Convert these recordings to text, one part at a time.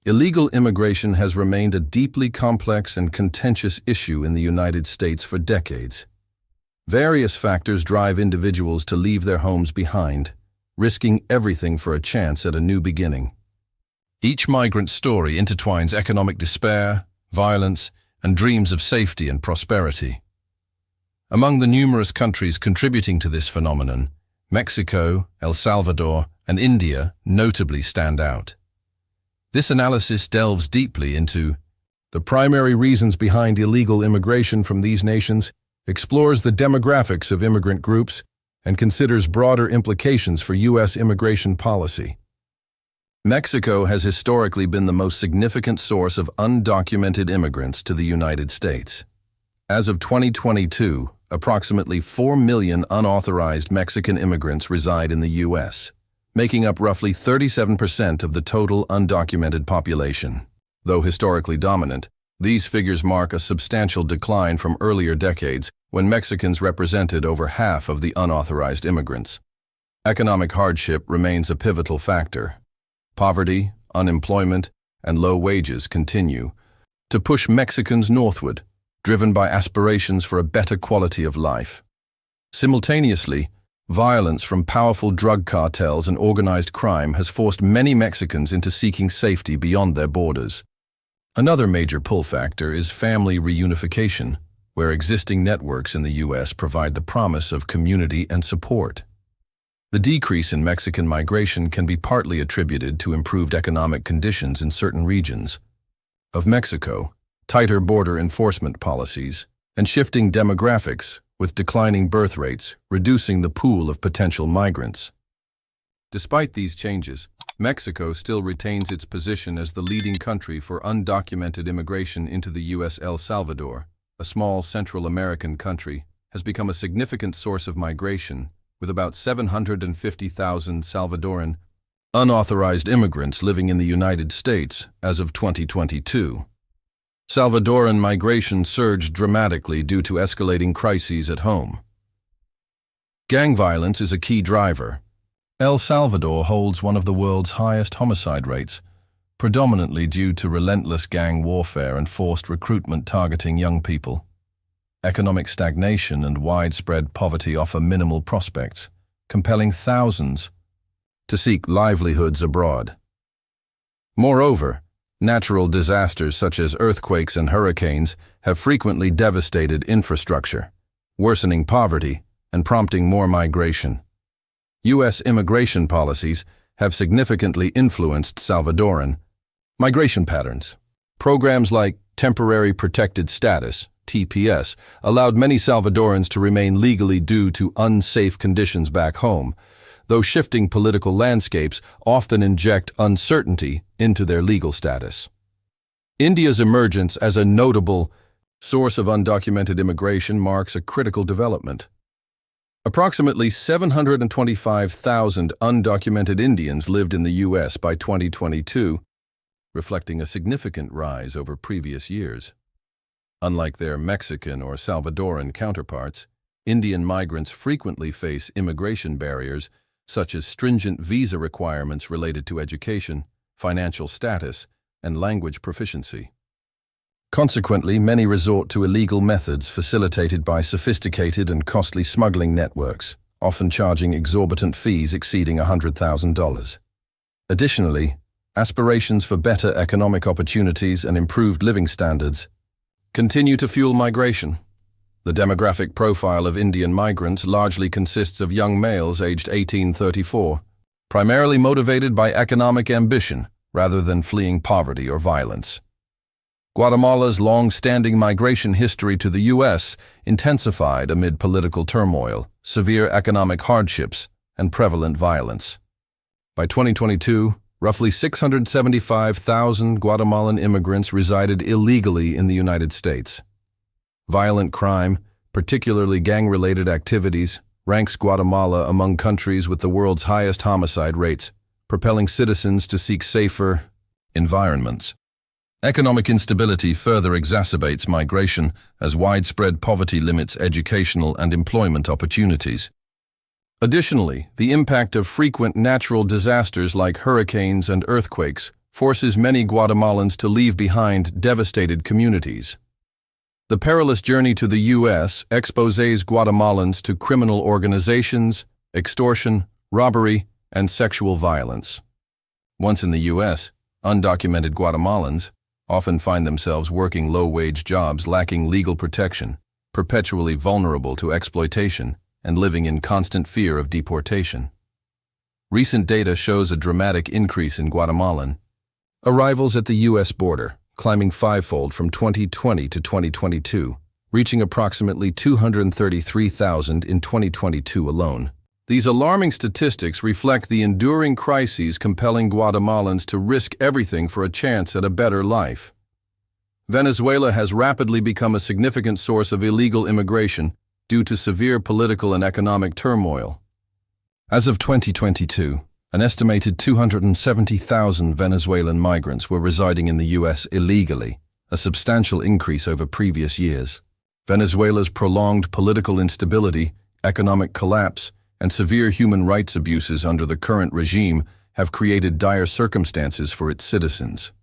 Illegal immigration has remained a deeply complex and contentious issue in the United States for decades. Various factors drive individuals to leave their homes behind, risking everything for a chance at a new beginning. Each migrant story intertwines economic despair, violence, and dreams of safety and prosperity. Among the numerous countries contributing to this phenomenon, Mexico, El Salvador, and India notably stand out. This analysis delves deeply into the primary reasons behind illegal immigration from these nations, explores the demographics of immigrant groups, and considers broader implications for U.S. immigration policy. Mexico has historically been the most significant source of undocumented immigrants to the United States. As of 2022, approximately 4 million unauthorized Mexican immigrants reside in the U.S., making up roughly 37% of the total undocumented population. Though historically dominant, these figures mark a substantial decline from earlier decades when Mexicans represented over half of the unauthorized immigrants. Economic hardship remains a pivotal factor. Poverty, unemployment, and low wages continue to push Mexicans northward, driven by aspirations for a better quality of life. Simultaneously, violence from powerful drug cartels and organized crime has forced many Mexicans into seeking safety beyond their borders. Another major pull factor is family reunification, where existing networks in the U.S. provide the promise of community and support. The decrease in Mexican migration can be partly attributed to improved economic conditions in certain regions of Mexico, tighter border enforcement policies, and shifting demographics, with declining birth rates, reducing the pool of potential migrants. Despite these changes, Mexico still retains its position as the leading country for undocumented immigration into the U.S. El Salvador, a small Central American country, has become a significant source of migration, with about 750,000 Salvadoran unauthorized immigrants living in the United States as of 2022. Salvadoran migration surged dramatically due to escalating crises at home. Gang violence is a key driver. El Salvador holds one of the world's highest homicide rates, predominantly due to relentless gang warfare and forced recruitment targeting young people. Economic stagnation and widespread poverty offer minimal prospects, compelling thousands to seek livelihoods abroad. Moreover, natural disasters such as earthquakes and hurricanes have frequently devastated infrastructure, worsening poverty and prompting more migration. U.S. immigration policies have significantly influenced Salvadoran migration patterns. Programs like Temporary Protected Status, TPS, allowed many Salvadorans to remain legally due to unsafe conditions back home, though shifting political landscapes often inject uncertainty into their legal status. India's emergence as a notable source of undocumented immigration marks a critical development. Approximately 725,000 undocumented Indians lived in the U.S. by 2022, reflecting a significant rise over previous years. Unlike their Mexican or Salvadoran counterparts, Indian migrants frequently face immigration barriers such as stringent visa requirements related to education, financial status, and language proficiency. Consequently, many resort to illegal methods facilitated by sophisticated and costly smuggling networks, often charging exorbitant fees exceeding $100,000. Additionally, aspirations for better economic opportunities and improved living standards continue to fuel migration. The demographic profile of Indian migrants largely consists of young males aged 18–34, primarily motivated by economic ambition rather than fleeing poverty or violence. Guatemala's long-standing migration history to the U.S. intensified amid political turmoil, severe economic hardships, and prevalent violence. By 2022, roughly 675,000 Guatemalan immigrants resided illegally in the United States. Violent crime, particularly gang-related activities, ranks Guatemala among countries with the world's highest homicide rates, propelling citizens to seek safer environments. Economic instability further exacerbates migration as widespread poverty limits educational and employment opportunities. Additionally, the impact of frequent natural disasters like hurricanes and earthquakes forces many Guatemalans to leave behind devastated communities. The perilous journey to the U.S. exposes Guatemalans to criminal organizations, extortion, robbery, and sexual violence. Once in the U.S., undocumented Guatemalans often find themselves working low-wage jobs lacking legal protection, perpetually vulnerable to exploitation, and living in constant fear of deportation. Recent data shows a dramatic increase in Guatemalan arrivals at the U.S. border, climbing fivefold from 2020 to 2022, reaching approximately 233,000 in 2022 alone. These alarming statistics reflect the enduring crises compelling Guatemalans to risk everything for a chance at a better life. Venezuela has rapidly become a significant source of illegal immigration due to severe political and economic turmoil. As of 2022, an estimated 270,000 Venezuelan migrants were residing in the U.S. illegally, a substantial increase over previous years. Venezuela's prolonged political instability, economic collapse, and severe human rights abuses under the current regime have created dire circumstances for its citizens.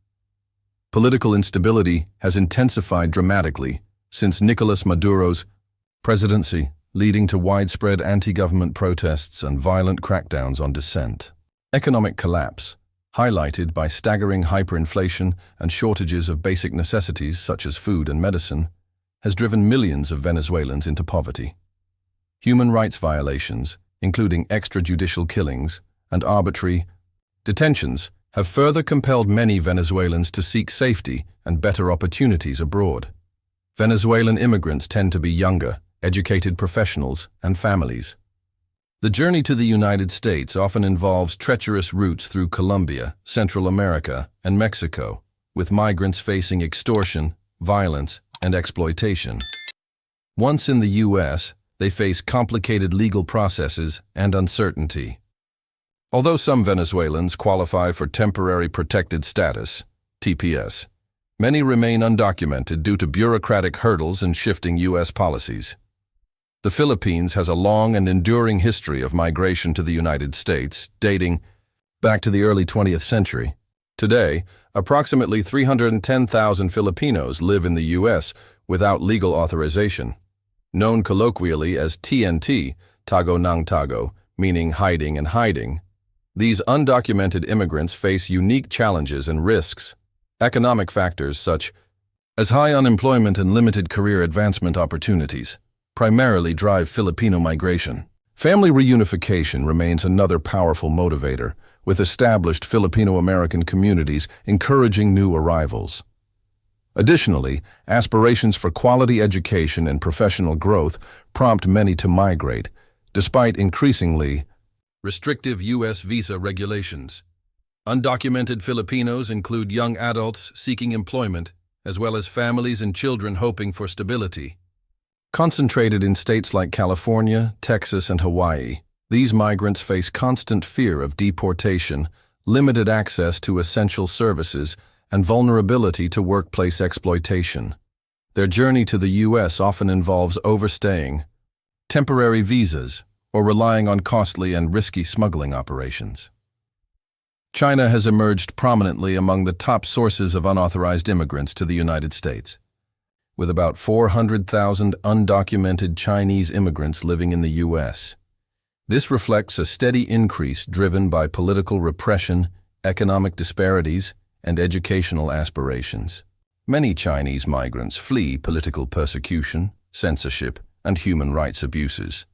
Political instability has intensified dramatically since Nicolas Maduro's presidency, leading to widespread anti-government protests and violent crackdowns on dissent. Economic collapse, highlighted by staggering hyperinflation and shortages of basic necessities such as food and medicine, has driven millions of Venezuelans into poverty. Human rights violations, including extrajudicial killings and arbitrary detentions, have further compelled many Venezuelans to seek safety and better opportunities abroad. Venezuelan immigrants tend to be younger, educated professionals and families. The journey to the United States often involves treacherous routes through Colombia, Central America, and Mexico, with migrants facing extortion, violence, and exploitation. Once in the U.S., they face complicated legal processes and uncertainty. Although some Venezuelans qualify for Temporary Protected Status, TPS, many remain undocumented due to bureaucratic hurdles and shifting U.S. policies. The Philippines has a long and enduring history of migration to the United States, dating back to the early 20th century. Today, approximately 310,000 Filipinos live in the U.S. without legal authorization. Known colloquially as TNT, Tago ng Tago, meaning hiding and hiding, these undocumented immigrants face unique challenges and risks. Economic factors such as high unemployment and limited career advancement opportunities primarily drive Filipino migration. Family reunification remains another powerful motivator, with established Filipino-American communities encouraging new arrivals. Additionally, aspirations for quality education and professional growth prompt many to migrate, despite increasingly restrictive U.S. visa regulations. Undocumented Filipinos include young adults seeking employment, as well as families and children hoping for stability. Concentrated in states like California, Texas, and Hawaii, these migrants face constant fear of deportation, limited access to essential services, and vulnerability to workplace exploitation. Their journey to the U.S. often involves overstaying, temporary visas, or relying on costly and risky smuggling operations. China has emerged prominently among the top sources of unauthorized immigrants to the United States, with about 400,000 undocumented Chinese immigrants living in the U.S. This reflects a steady increase driven by political repression, economic disparities, and educational aspirations. Many Chinese migrants flee political persecution, censorship, and human rights abuses.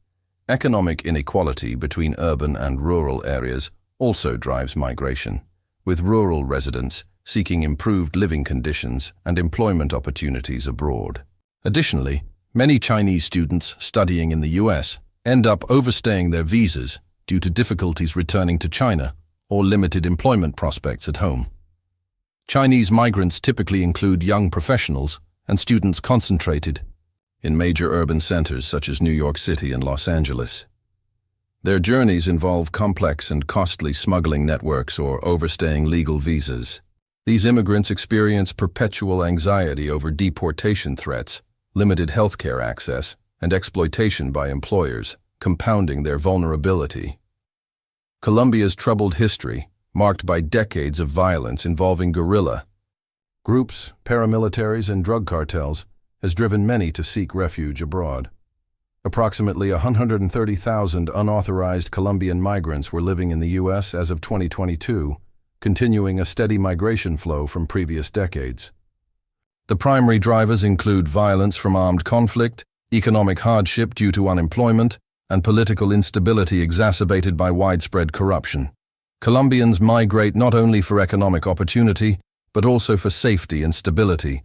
Economic inequality between urban and rural areas also drives migration, with rural residents seeking improved living conditions and employment opportunities abroad. Additionally, many Chinese students studying in the U.S. end up overstaying their visas due to difficulties returning to China or limited employment prospects at home. Chinese migrants typically include young professionals and students concentrated in major urban centers such as New York City and Los Angeles. Their journeys involve complex and costly smuggling networks or overstaying legal visas. These immigrants experience perpetual anxiety over deportation threats, limited healthcare access, and exploitation by employers, compounding their vulnerability. Colombia's troubled history, marked by decades of violence involving guerrilla groups, paramilitaries, and drug cartels, has driven many to seek refuge abroad. Approximately 130,000 unauthorized Colombian migrants were living in the U.S. as of 2022, continuing a steady migration flow from previous decades. The primary drivers include violence from armed conflict, economic hardship due to unemployment, and political instability exacerbated by widespread corruption. Colombians migrate not only for economic opportunity, but also for safety and stability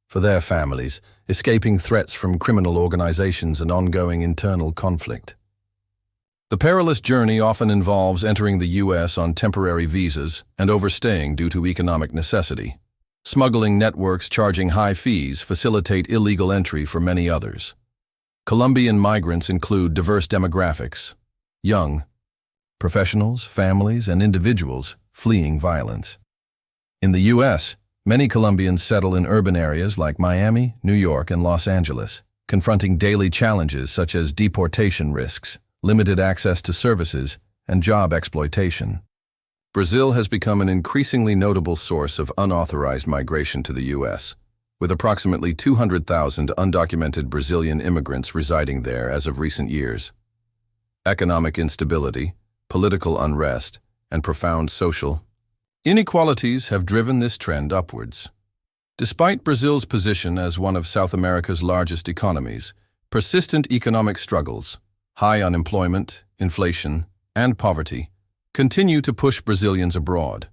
for their families, escaping threats from criminal organizations and ongoing internal conflict. The perilous journey often involves entering the U.S. on temporary visas and overstaying due to economic necessity. Smuggling networks charging high fees facilitate illegal entry for many others. Colombian migrants include diverse demographics: young, professionals, families, and individuals fleeing violence. In the U.S., many Colombians settle in urban areas like Miami, New York, and Los Angeles, confronting daily challenges such as deportation risks, limited access to services, and job exploitation. Brazil has become an increasingly notable source of unauthorized migration to the U.S., with approximately 200,000 undocumented Brazilian immigrants residing there as of recent years. Economic instability, political unrest, and profound social inequalities have driven this trend upwards. Despite Brazil's position as one of South America's largest economies, persistent economic struggles, high unemployment, inflation, and poverty continue to push Brazilians abroad.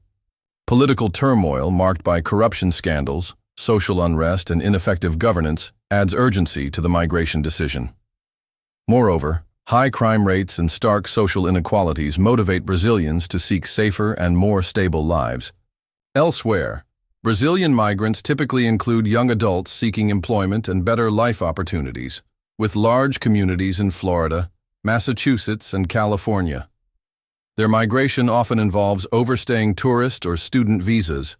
Political turmoil marked by corruption scandals, social unrest, and ineffective governance adds urgency to the migration decision. Moreover, high crime rates and stark social inequalities motivate Brazilians to seek safer and more stable lives. Elsewhere, Brazilian migrants typically include young adults seeking employment and better life opportunities, with large communities in Florida, Massachusetts, and California. Their migration often involves overstaying tourist or student visas,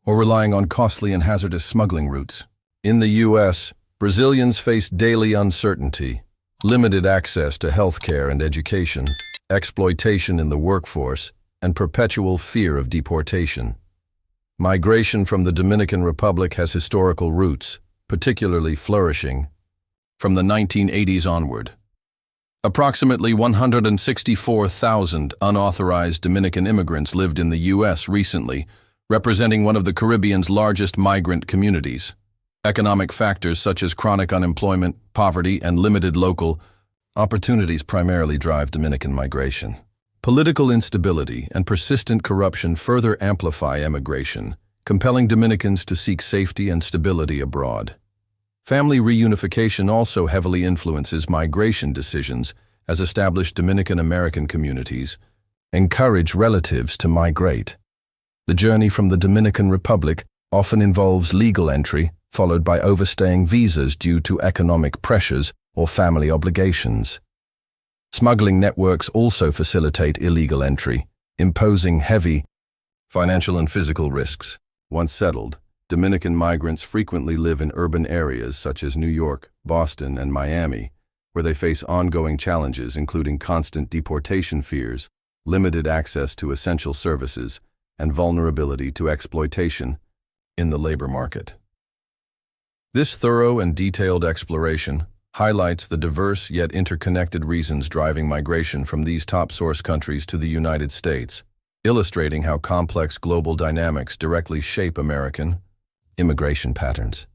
or relying on costly and hazardous smuggling routes. In the U.S., Brazilians face daily uncertainty, limited access to healthcare and education, exploitation in the workforce, and perpetual fear of deportation. Migration from the Dominican Republic has historical roots, particularly flourishing from the 1980s onward. Approximately 164,000 unauthorized Dominican immigrants lived in the U.S. recently, representing one of the Caribbean's largest migrant communities. Economic factors such as chronic unemployment, poverty, and limited local opportunities primarily drive Dominican migration. Political instability and persistent corruption further amplify emigration, compelling Dominicans to seek safety and stability abroad. Family reunification also heavily influences migration decisions, as established Dominican American communities encourage relatives to migrate. The journey from the Dominican Republic often involves legal entry, followed by overstaying visas due to economic pressures or family obligations. Smuggling networks also facilitate illegal entry, imposing heavy financial and physical risks. Once settled, Dominican migrants frequently live in urban areas such as New York, Boston, and Miami, where they face ongoing challenges including constant deportation fears, limited access to essential services, and vulnerability to exploitation in the labor market. This thorough and detailed exploration highlights the diverse yet interconnected reasons driving migration from these top source countries to the United States, illustrating how complex global dynamics directly shape American immigration patterns.